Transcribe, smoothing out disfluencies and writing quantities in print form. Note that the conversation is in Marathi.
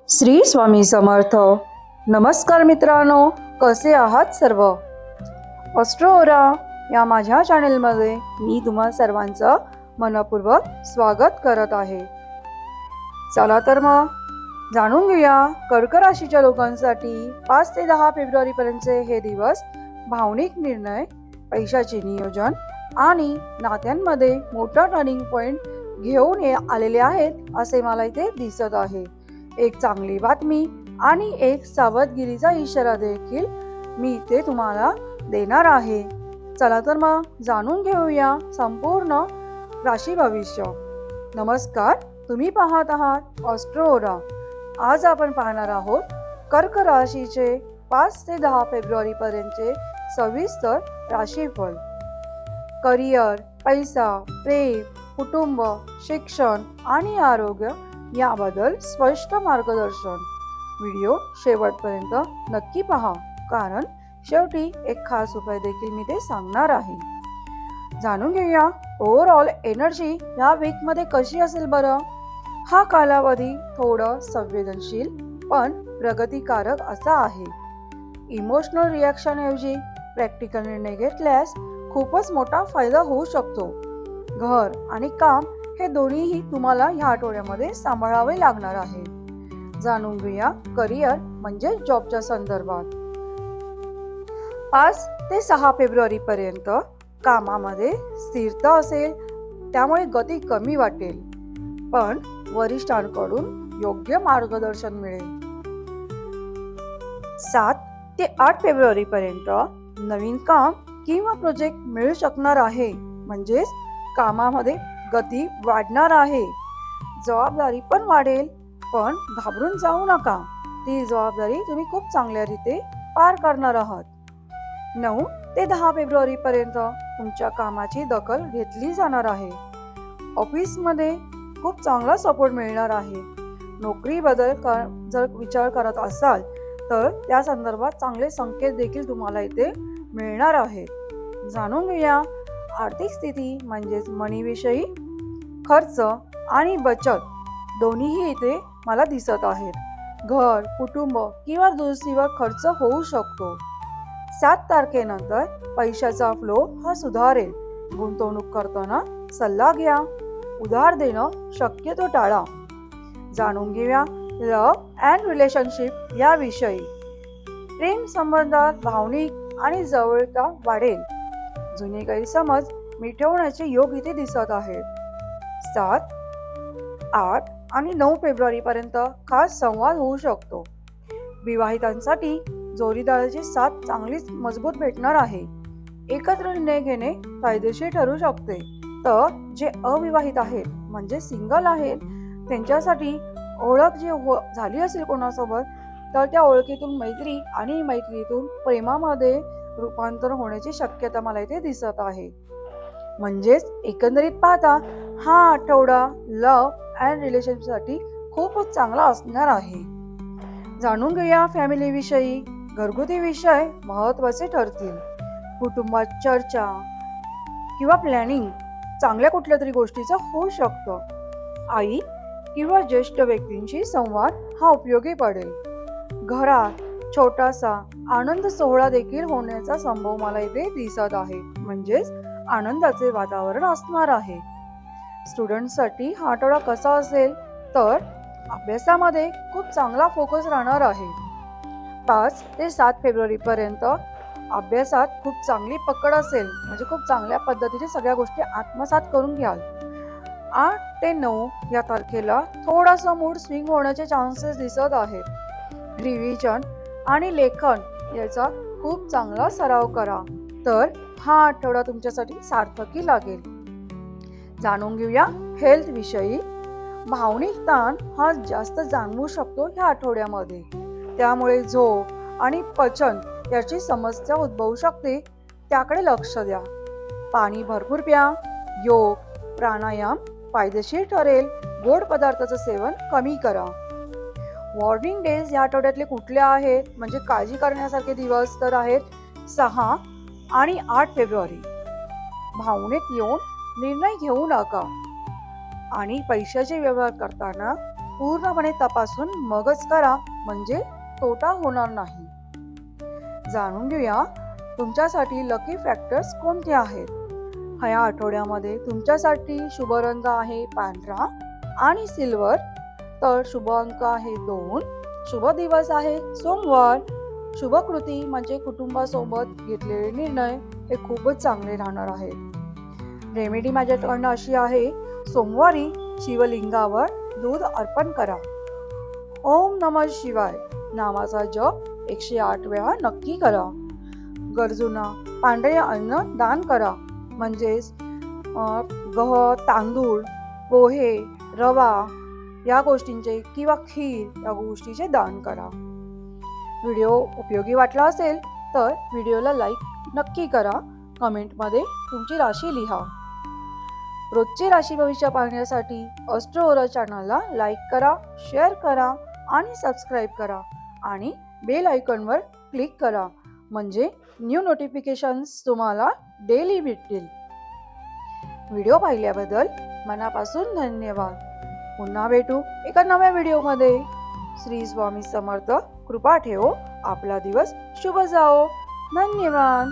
श्री स्वामी समर्थ. नमस्कार मित्रांनो, कसे आहात सर्व? ऑस्ट्रोओरा या माझ्या चॅनेलमध्ये मी तुम्हा सर्वांचं मनपूर्वक स्वागत करत आहे. चला तर मग जाणून घेऊया कर्क राशीच्या लोकांसाठी 5 ते 10 फेब्रुवारीपर्यंतचे हे दिवस भावनिक निर्णय, पैशाचे नियोजन आणि नात्यांमध्ये मोठा टर्निंग पॉइंट घेऊन आलेले आहेत असे मला इथे दिसत आहे. एक चांगली बातमी आणि एक सावधगिरीचा इशारा देखील मी इथे तुम्हाला देणार आहे. चला तर मग जाणून घेऊया संपूर्ण राशी भविष्य. नमस्कार, तुम्ही पाहत आहात ऑस्ट्रोओरा. आज आपण पाहणार आहोत कर्क राशीचे 5 ते 10 फेब्रुवारीपर्यंतचे सविस्तर राशीफळ. करिअर, पैसा, प्रेम, कुटुंब, शिक्षण आणि आरोग्य याबद्दल स्पष्ट मार्गदर्शन. व्हिडिओ शेवटपर्यंत नक्की पहा, कारण शेवटी एक खास उपाय देखील मी ते सांगणार आहे. जाणून घेऊया ओव्हरऑल एनर्जी या वीकमध्ये कशी असेल बरं. हा कालावधी थोडं संवेदनशील पण प्रगतिकारक असा आहे. इमोशनल रिॲक्शन ऐवजी प्रॅक्टिकल निर्णय घेतल्यास खूपच मोठा फायदा होऊ शकतो. घर आणि काम हे दोन्हीही तुम्हाला ह्या आठवड्यामध्ये सांभाळावे लागणार आहे. जाणून घेऊया करिअर म्हणजे जॉबच्या संदर्भात. 5 ते 6 फेब्रुवारी पर्यंत कामामध्ये स्थिरता असेल, त्यामुळे गती कमी वाटेल, पण वरिष्ठांकडून योग्य मार्गदर्शन मिळेल. 7 ते 8 फेब्रुवारी पर्यंत नवीन काम किंवा प्रोजेक्ट मिळू शकणार आहे, म्हणजेच कामामध्ये गती वाढणार आहे. जबाबदारी पण वाढेल, पण घाबरून जाऊ नका. ती जबाबदारी तुम्ही खूप चांगल्या रीते पार करणार आहात. 9 ते 10 फेब्रुवारी पर्यंत तुमच्या कामाची दखल घेतली जाणार आहे. ऑफिसमध्ये खूप चांगला सपोर्ट मिळणार आहे. नोकरीबद्दल जर विचार करत असाल तर त्या संदर्भात चांगले संकेत देखील तुम्हाला इथे मिळणार आहेत. जाणून घेऊया आर्थिक स्थिती म्हणजेच मनीविषयी. खर्च आणि बचत दोन्हीही इथे मला दिसत आहेत. घर, कुटुंब किंवा दुरुस्तीवर खर्च होऊ शकतो. 7 तारखेनंतर पैशाचा फ्लो हा सुधारेल. गुंतवणूक करताना सल्ला घ्या. उधार देणं शक्यतो टाळा. जाणून घेऊया लव्ह अँड रिलेशनशिप याविषयी. प्रेम संबंधात भावनिक आणि जवळता वाढेल. जुने गैरसमज मिटवण्याचे योग इथे दिसत आहेत. 7, 8 आणि 9 फेब्रुवारी पर्यंत खास संवाद होऊ शकतो. विवाहितांसाठी जोडीदाराची साथ चांगलीच मजबूत भेटणार आहे. एकत्र निर्णय घेणे फायदेशीर ठरू शकते. तर जे अविवाहित आहेत म्हणजे सिंगल आहेत त्यांच्यासाठी ओळख झाली असेल कोणासोबत, तर त्या ओळखीतून मैत्री आणि मैत्रीतून प्रेमामध्ये रूपांतर होण्याची शक्यता मला इथे दिसत आहे. म्हणजेच एकंदरीत पाहता हा आठवडा लव्ह अँड रिलेशनशिपसाठी खूपच चांगला असणार आहे. जाणून घेऊया फॅमिली विषयी. घरगुती विषय महत्त्वाचे ठरतील. कुटुंबात चर्चा किंवा प्लॅनिंग चांगल्या कुठल्या तरी गोष्टीचं होऊ शकतं. आई किंवा ज्येष्ठ व्यक्तींशी संवाद हा उपयोगी पडेल. घरात छोटासा आनंद सोहळा देखील होण्याचा संभव मला इथे दिसत आहे. म्हणजेच आनंदाचे वातावरण असणार आहे. स्टुडंटसाठी हा आठवडा कसा असेल तर अभ्यासामध्ये खूप चांगला फोकस राहणार आहे. 5 ते 7 फेब्रुवारी पर्यंत अभ्यासात खूप चांगली पकड असेल, म्हणजे खूप चांगल्या पद्धतीने सगळ्या गोष्टी आत्मसात करून घ्याल. 8 ते 9 या तारखेला थोडासा मूड स्विंग होण्याचे चान्सेस दिसत आहेत. रिव्हिजन आणि लेखन याचा खूप चांगला सराव करा, तर हा आठवडा तुमच्यासाठी सार्थकी लागेल. जाणून घेऊया हेल्थ विषयी. भावनिक ताण हा जास्त जाणवू शकतो ह्या आठवड्यामध्ये, त्यामुळे झोप आणि पचन याची समस्या उद्भवू शकते. त्याकडे लक्ष द्या. पाणी भरपूर प्या. योग, प्राणायाम फायदेशीर ठरेल. गोड पदार्थाचं सेवन कमी करा. वॉर्निंग डेज या आठवड्यातले कुठले आहेत, म्हणजे काळजी करण्यासारखे दिवस तर आहेत 6 आणि 8 फेब्रुवारी. भावनेत येऊन निर्णय घेऊ नका आणि पैशाचे व्यवहार करताना पूर्णपणे तपासून मगच करा, म्हणजे तोटा होणार नाही. जाणून घेऊया तुमच्यासाठी लकी फॅक्टर्स कोणते आहेत. ह्या आठवड्यामध्ये तुमच्यासाठी शुभ रंग आहे पांढरा आणि सिल्वर, तर शुभ अंक आहे 2. शुभ दिवस आहे सोमवार. शुभ कृती म्हणजे कुटुंबासोबत घेतलेले निर्णय हे खूपच चांगले राहणार आहेत. रेमेडी माझ्याकडनं अशी आहे, सोमवारी शिवलिंगावर दूध अर्पण करा. ओम नमः शिवाय नामाचा जप 108 वेळा नक्की करा. गरजूंना पांढरे अन्न दान करा, म्हणजेच गहू, तांदूळ, पोहे, रवा या गोष्टींचे किंवा खीर या गोष्टीचे दान करा. व्हिडिओ उपयोगी वाटला असेल तर व्हिडिओला लाईक नक्की करा. कमेंटमध्ये तुमची राशी लिहा. रोजचे राशी भविष्य पाहण्यासाठी अस्ट्रो ओरा चॅनलला लाईक करा, शेअर करा आणि सबस्क्राईब करा आणि बेल आयकॉनवर क्लिक करा, म्हणजे न्यू नोटिफिकेशन्स तुम्हाला डेली भेटतील. व्हिडिओ पाहिल्याबद्दल मनापासून धन्यवाद. पुन्हा भेटू एका नव्या व्हिडिओमध्ये. श्री स्वामी समर्थ कृपा ठेवो. आपला दिवस शुभ जाओ. धन्यवाद.